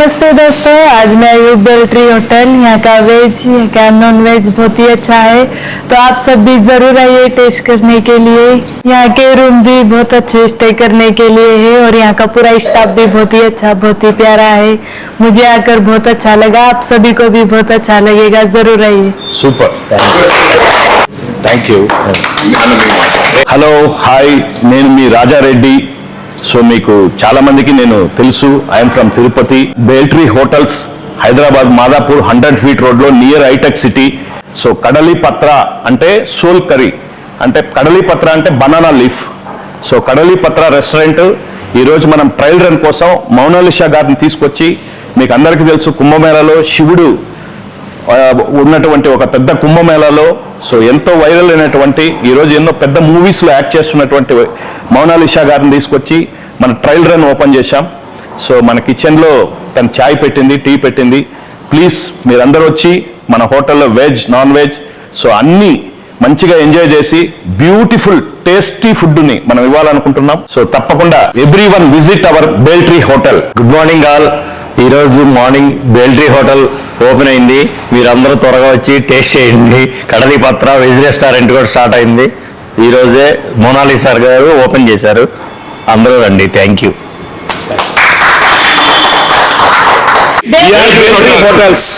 नमस्ते दोस्तों, आज मैं आयु बेल्ट्री होटल। यहाँ का वेज, यहाँ का नॉन वेज बहुत ही अच्छा है, तो आप सब भी जरूर आइए टेस्ट करने के लिए। यहाँ के रूम भी बहुत अच्छे स्टे करने के लिए है और यहाँ का पूरा स्टाफ भी बहुत ही अच्छा, बहुत ही प्यारा है। मुझे आकर बहुत अच्छा लगा, आप सभी को भी बहुत अच्छा लगेगा, जरूर आइए। Super thank you hello hi నేను మీ రాజారెడ్డి సో మీకు చాలా మందికి నేను తెలుసు I'm from Tirupati Beltree hotels Hyderabad Madhapur 100 feet రోడ్లో నియర్ హైటెక్ సిటీ సో కడలి పత్ర అంటే సోల్ కర్రీ అంటే కడలి పత్ర అంటే బనానా లీఫ్ సో కడలి పత్ర రెస్టారెంట్ ఈరోజు మనం ట్రయల్ రన్ కోసం మౌనాలిషా గారిని తీసుకొచ్చి మీకు అందరికీ తెలుసు కుంభమేళాలో శివుడు ఉన్నటువంటి ఒక పెద్ద కుంభమేళాలో సో ఎంతో వైరల్ అయినటువంటి ఈరోజు ఎన్నో పెద్ద మూవీస్లో యాక్ట్ చేస్తున్నటువంటి మౌనాలిషా గారిని తీసుకొచ్చి మన ట్రయల్ రన్ ఓపెన్ చేశాం. సో మన కిచెన్లో తను ఛాయ్ పెట్టింది, టీ పెట్టింది. ప్లీజ్ మీరందరూ వచ్చి మన హోటల్లో వెజ్ నాన్ వెజ్ సో అన్నీ మంచిగా ఎంజాయ్ చేసి బ్యూటిఫుల్ టేస్టీ ఫుడ్ని మనం ఇవ్వాలనుకుంటున్నాం. సో తప్పకుండా everyone visit our Beltree hotel. Good morning all. ఈరోజు మార్నింగ్ బేల్ట్రీ హోటల్ ఓపెన్ అయింది. మీరందరూ త్వరగా వచ్చి టేస్ట్ చేయండి. కడలి పత్ర వెజ్ రెస్టారెంట్ కూడా స్టార్ట్ అయింది. ఈరోజే మోనాలిసా గారు ఓపెన్ చేశారు. అందరూ రండి. Thank you. హోటల్స్